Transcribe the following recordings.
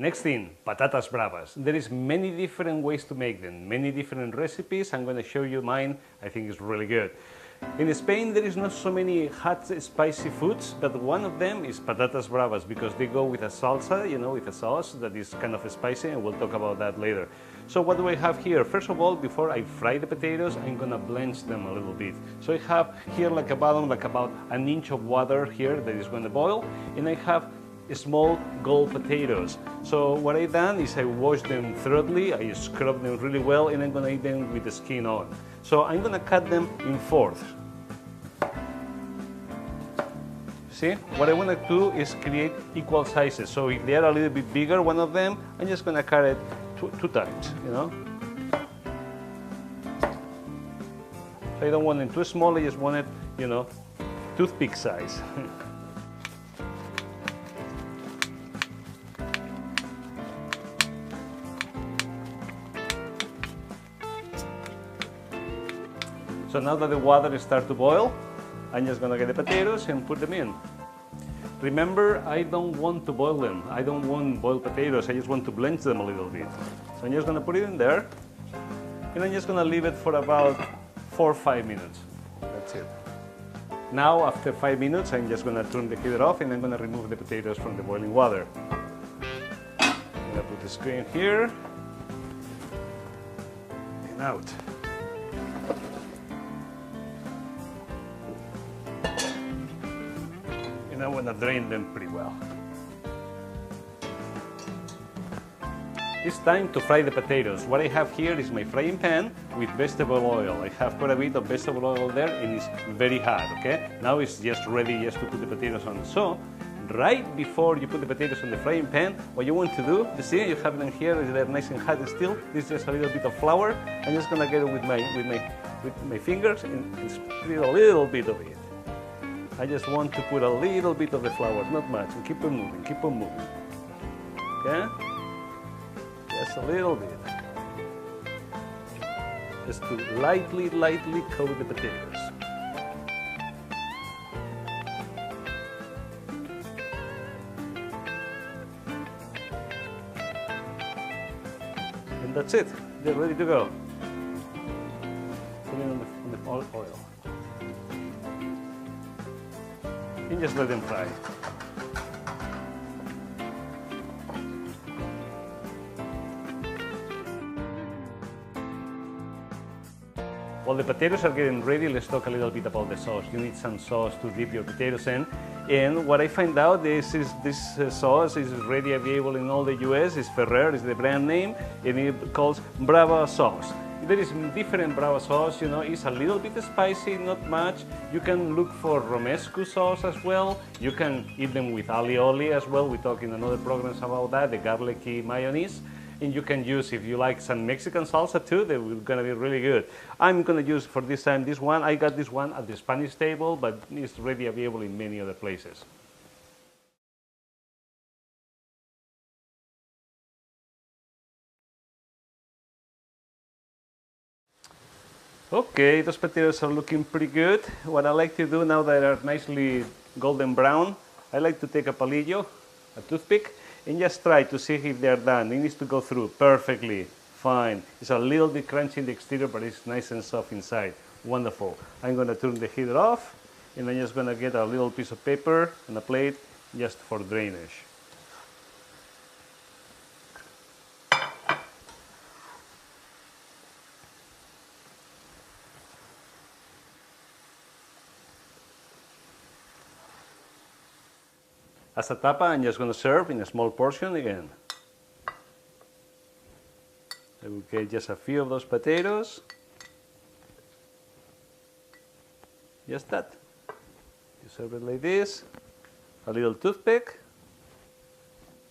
Next thing, patatas bravas. There is many different ways to make them, many different recipes. I'm going to show you mine. I think it's really good. In Spain, there is not so many hot, spicy foods, but one of them is patatas bravas because they go with a salsa, you know, with a sauce that is kind of spicy, and we'll talk about that later. So what do I have here? First of all, before I fry the potatoes, I'm going to blanch them a little bit. So I have here like a bottom, like about an inch of water here that is going to boil, and I have small gold potatoes. So what I done is I wash them thoroughly, I scrub them really well, and I'm going to eat them with the skin on. So I'm going to cut them in fourths. See, what I want to do is create equal sizes. So if they are a little bit bigger, one of them, I'm just going to cut it two times, you know. So I don't want them too small, I just want it, you know, toothpick size. So now that the water starts to boil, I'm just going to get the potatoes and put them in. Remember, I don't want to boil them. I don't want boiled potatoes. I just want to blanch them a little bit. So I'm just going to put it in there, and I'm just going to leave it for about 4 or 5 minutes. That's it. Now, after 5 minutes, I'm just going to turn the heater off, and I'm going to remove the potatoes from the boiling water. I'm going to put the screen here and out. I want to drain them pretty well. It's time to fry the potatoes. What I have here is my frying pan with vegetable oil. I have quite a bit of vegetable oil there, and it's very hot, okay? Now it's just ready just to put the potatoes on. So, right before you put the potatoes on the frying pan, what you want to do, you see, you have them here, they're nice and hot still. This is just a little bit of flour. I'm just gonna get it with my fingers and spread a little bit of it. I just want to put a little bit of the flour, not much, and keep on moving, keep on moving. Okay? Just a little bit. Just to lightly coat the potatoes. And that's it. They're ready to go. Put it on the oil. And just let them fry. While the potatoes are getting ready, let's talk a little bit about the sauce. You need some sauce to dip your potatoes in. And what I find out is this sauce is ready available in all the US. It's Ferrer, is the brand name, and it calls Brava sauce. There is different Brava sauce, you know, it's a little bit spicy, not much. You can look for romesco sauce as well. You can eat them with alioli as well. We talk in another programs about that, the garlicky mayonnaise. And you can use, if you like, some Mexican salsa too, they're gonna be really good. I'm gonna use for this time this one. I got this one at the Spanish table, but it's ready available in many other places. Okay, those potatoes are looking pretty good. What I like to do now that they're nicely golden brown, I like to take a palillo, a toothpick, and just try to see if they're done. It needs to go through perfectly, fine. It's a little bit crunchy in the exterior, but it's nice and soft inside. Wonderful. I'm going to turn the heater off, and I'm just going to get a little piece of paper and a plate just for drainage. As a tapa, I'm just going to serve in a small portion again. I will get just a few of those potatoes. Just that. You serve it like this. A little toothpick.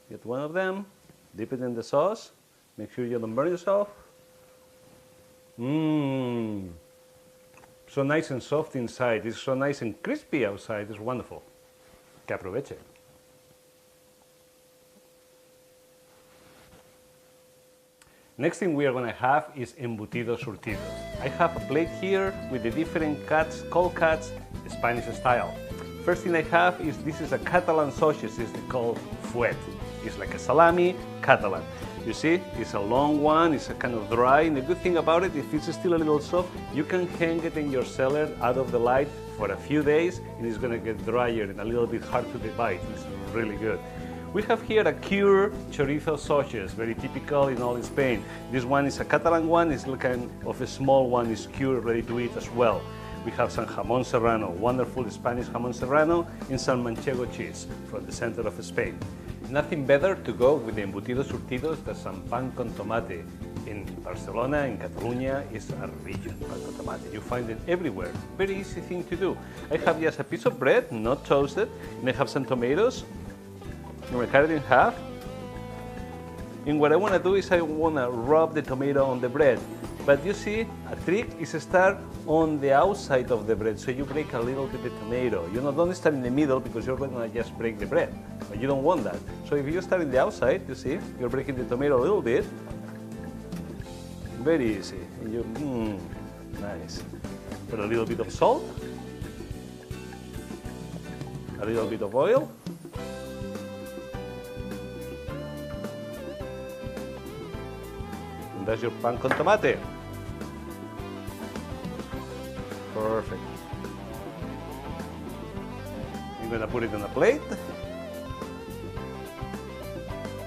Get one of them. Dip it in the sauce. Make sure you don't burn yourself. Mmm. So nice and soft inside. It's so nice and crispy outside. It's wonderful. Que aproveche. Next thing we are going to have is embutidos surtidos. I have a plate here with the different cuts, cold cuts, Spanish style. First thing I have is, this is a Catalan sausage, it's called fuet. It's like a salami Catalan. You see, it's a long one, it's a kind of dry, and the good thing about it, if it's still a little soft, you can hang it in your cellar out of the light for a few days, and it's going to get drier and a little bit hard to bite. It's really good. We have here a cured chorizo sausage, very typical in all in Spain. This one is a Catalan one, it's kind of a small one, it's cured, ready to eat as well. We have some jamón serrano, wonderful Spanish jamón serrano, and some manchego cheese from the center of Spain. Nothing better to go with the embutidos surtidos than some pan con tomate. In Barcelona, in Catalonia, is a region, pan con tomate. You find it everywhere. Very easy thing to do. I have just a piece of bread, not toasted, and I have some tomatoes. I'm going to cut it in half. And what I want to do is I want to rub the tomato on the bread. But you see, a trick is to start on the outside of the bread, so you break a little bit the tomato. You don't start in the middle because you're going to just break the bread. But you don't want that. So if you start in the outside, you see, you're breaking the tomato a little bit. Very easy. And you, nice. Put a little bit of salt, a little bit of oil. And that's your pan con tomate. Perfect. You're going to put it on a plate.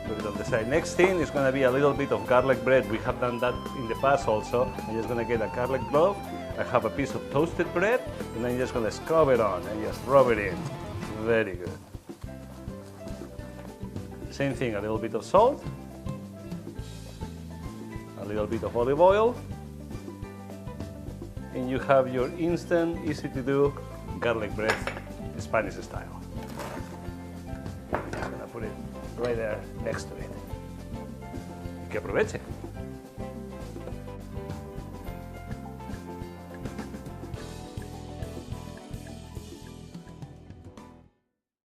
Put it on the side. Next thing is going to be a little bit of garlic bread. We have done that in the past also. I'm just going to get a garlic clove. I have a piece of toasted bread, and I'm just going to scrub it on and just rub it in. Very good. Same thing, a little bit of salt, a little bit of olive oil, and you have your instant, easy to do garlic bread, Spanish style. I'm going to put it right there next to it. Que aproveche.